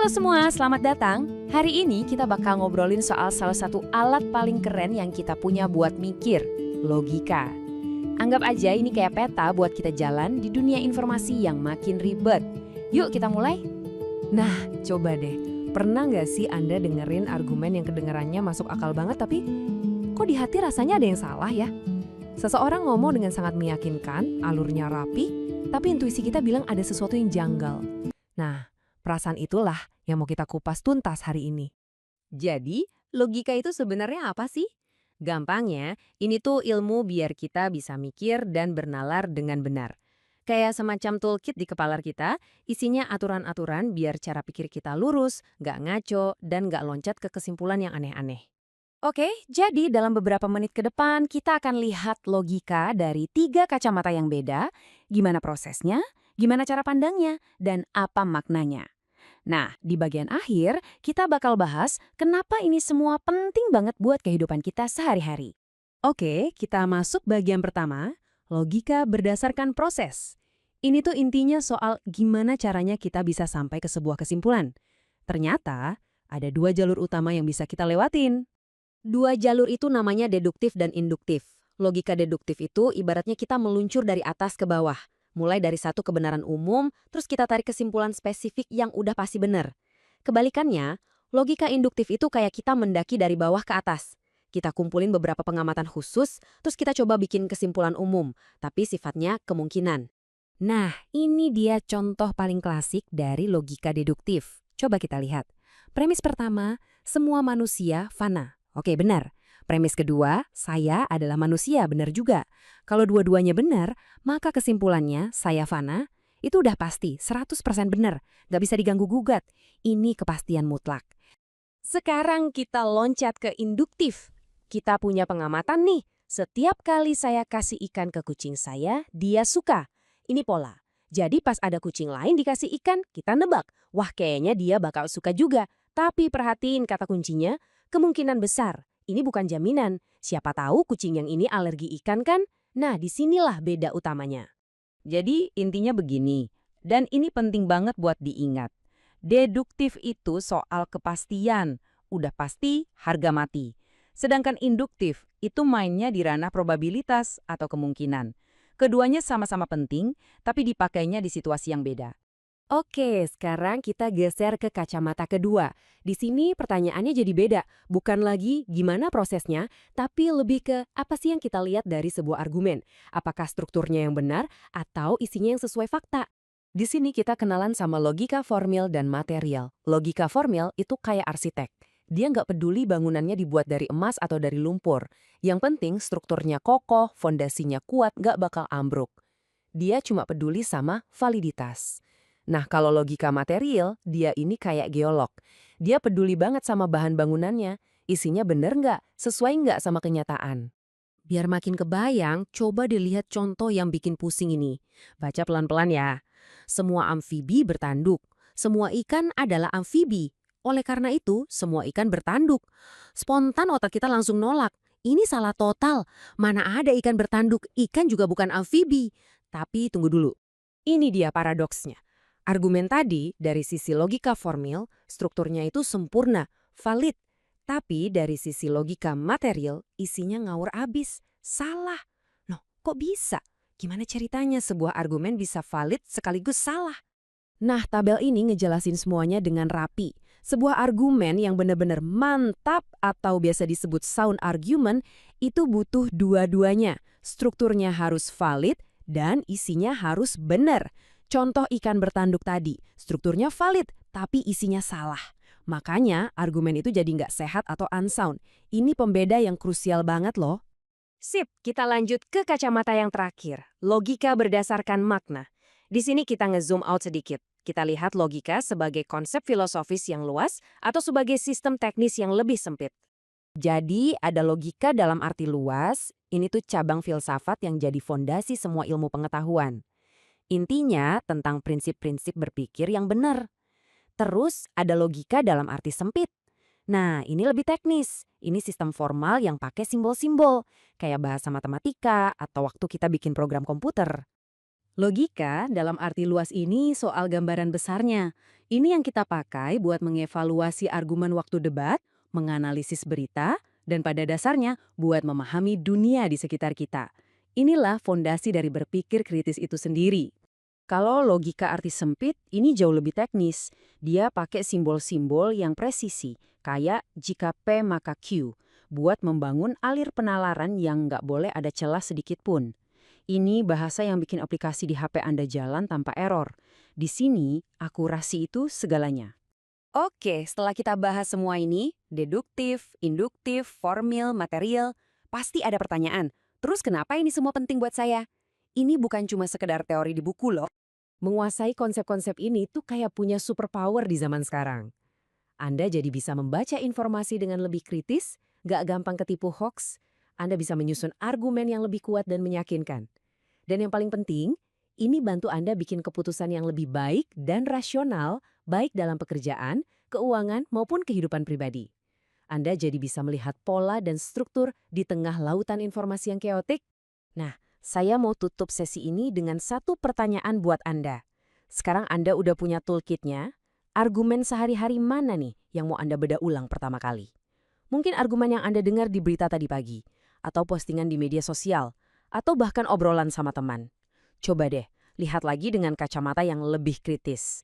Halo semua, selamat datang. Hari ini kita bakal ngobrolin soal salah satu alat paling keren yang kita punya buat mikir, logika. Anggap aja ini kayak peta buat kita jalan di dunia informasi yang makin ribet. Yuk kita mulai. Nah, coba deh. Pernah nggak sih Anda dengerin argumen yang kedengarannya masuk akal banget tapi kok di hati rasanya ada yang salah ya? Seseorang ngomong dengan sangat meyakinkan, alurnya rapi, tapi intuisi kita bilang ada sesuatu yang janggal. Nah, perasaan itulah yang mau kita kupas tuntas hari ini. Jadi, logika itu sebenarnya apa sih? Gampangnya, ini tuh ilmu biar kita bisa mikir dan bernalar dengan benar. Kayak semacam toolkit di kepala kita, isinya aturan-aturan biar cara pikir kita lurus, nggak ngaco, dan nggak loncat ke kesimpulan yang aneh-aneh. Oke, jadi dalam beberapa menit ke depan kita akan lihat logika dari 3 kacamata yang beda, gimana prosesnya, gimana cara pandangnya, dan apa maknanya. Nah, di bagian akhir kita bakal bahas kenapa ini semua penting banget buat kehidupan kita sehari-hari. Oke, kita masuk bagian pertama, logika berdasarkan proses. Ini tuh intinya soal gimana caranya kita bisa sampai ke sebuah kesimpulan. Ternyata, ada 2 jalur utama yang bisa kita lewatin. 2 jalur itu namanya deduktif dan induktif. Logika deduktif itu ibaratnya kita meluncur dari atas ke bawah. Mulai dari satu kebenaran umum, terus kita tarik kesimpulan spesifik yang udah pasti benar. Kebalikannya, logika induktif itu kayak kita mendaki dari bawah ke atas. Kita kumpulin beberapa pengamatan khusus, terus kita coba bikin kesimpulan umum, tapi sifatnya kemungkinan. Nah, ini dia contoh paling klasik dari logika deduktif. Coba kita lihat. Premis pertama, semua manusia fana. Oke, benar. Premis kedua, saya adalah manusia, benar juga. Kalau dua-duanya benar, maka kesimpulannya, saya fana, itu udah pasti, 100% benar. Nggak bisa diganggu-gugat. Ini kepastian mutlak. Sekarang kita loncat ke induktif. Kita punya pengamatan nih. Setiap kali saya kasih ikan ke kucing saya, dia suka. Ini pola. Jadi pas ada kucing lain dikasih ikan, kita nebak. Wah, kayaknya dia bakal suka juga. Tapi perhatiin kata kuncinya, kemungkinan besar. Ini bukan jaminan. Siapa tahu kucing yang ini alergi ikan kan? Nah, disinilah beda utamanya. Jadi intinya begini, dan ini penting banget buat diingat. Deduktif itu soal kepastian. Udah pasti, harga mati. Sedangkan induktif itu mainnya di ranah probabilitas atau kemungkinan. Keduanya sama-sama penting, tapi dipakainya di situasi yang beda. Oke, sekarang kita geser ke kacamata kedua. Di sini pertanyaannya jadi beda. Bukan lagi gimana prosesnya, tapi lebih ke apa sih yang kita lihat dari sebuah argumen. Apakah strukturnya yang benar atau isinya yang sesuai fakta. Di sini kita kenalan sama logika formil dan material. Logika formil itu kayak arsitek. Dia nggak peduli bangunannya dibuat dari emas atau dari lumpur. Yang penting strukturnya kokoh, fondasinya kuat, nggak bakal ambruk. Dia cuma peduli sama validitas. Nah, kalau logika material, dia ini kayak geolog. Dia peduli banget sama bahan bangunannya. Isinya bener nggak? Sesuai nggak sama kenyataan? Biar makin kebayang, coba dilihat contoh yang bikin pusing ini. Baca pelan-pelan ya. Semua amfibi bertanduk. Semua ikan adalah amfibi. Oleh karena itu, semua ikan bertanduk. Spontan otak kita langsung nolak. Ini salah total. Mana ada ikan bertanduk? Ikan juga bukan amfibi. Tapi tunggu dulu. Ini dia paradoksnya. Argumen tadi, dari sisi logika formil, strukturnya itu sempurna, valid. Tapi dari sisi logika material, isinya ngawur abis. Salah. Noh, kok bisa? Gimana ceritanya sebuah argumen bisa valid sekaligus salah? Nah, tabel ini ngejelasin semuanya dengan rapi. Sebuah argumen yang benar-benar mantap atau biasa disebut sound argument, itu butuh dua-duanya. Strukturnya harus valid dan isinya harus benar. Contoh ikan bertanduk tadi, strukturnya valid, tapi isinya salah. Makanya argumen itu jadi nggak sehat atau unsound. Ini pembeda yang krusial banget loh. Sip, kita lanjut ke kacamata yang terakhir, logika berdasarkan makna. Di sini kita nge-zoom out sedikit. Kita lihat logika sebagai konsep filosofis yang luas atau sebagai sistem teknis yang lebih sempit. Jadi ada logika dalam arti luas, ini tuh cabang filsafat yang jadi fondasi semua ilmu pengetahuan. Intinya tentang prinsip-prinsip berpikir yang benar. Terus ada logika dalam arti sempit. Nah, ini lebih teknis. Ini sistem formal yang pakai simbol-simbol, kayak bahasa matematika atau waktu kita bikin program komputer. Logika dalam arti luas ini soal gambaran besarnya. Ini yang kita pakai buat mengevaluasi argumen waktu debat, menganalisis berita, dan pada dasarnya buat memahami dunia di sekitar kita. Inilah fondasi dari berpikir kritis itu sendiri. Kalau logika arti sempit, ini jauh lebih teknis. Dia pakai simbol-simbol yang presisi, kayak jika P maka Q, buat membangun alir penalaran yang nggak boleh ada celah sedikit pun. Ini bahasa yang bikin aplikasi di HP Anda jalan tanpa error. Di sini, akurasi itu segalanya. Oke, setelah kita bahas semua ini, deduktif, induktif, formil, material, pasti ada pertanyaan. Terus kenapa ini semua penting buat saya? Ini bukan cuma sekedar teori di buku loh. Menguasai konsep-konsep ini tuh kayak punya superpower di zaman sekarang. Anda jadi bisa membaca informasi dengan lebih kritis, gak gampang ketipu hoax, Anda bisa menyusun argumen yang lebih kuat dan meyakinkan. Dan yang paling penting, ini bantu Anda bikin keputusan yang lebih baik dan rasional, baik dalam pekerjaan, keuangan, maupun kehidupan pribadi. Anda jadi bisa melihat pola dan struktur di tengah lautan informasi yang keotik. Nah, saya mau tutup sesi ini dengan satu pertanyaan buat Anda. Sekarang Anda udah punya toolkitnya, argumen sehari-hari mana nih yang mau Anda beda ulang pertama kali? Mungkin argumen yang Anda dengar di berita tadi pagi, atau postingan di media sosial, atau bahkan obrolan sama teman. Coba deh, lihat lagi dengan kacamata yang lebih kritis.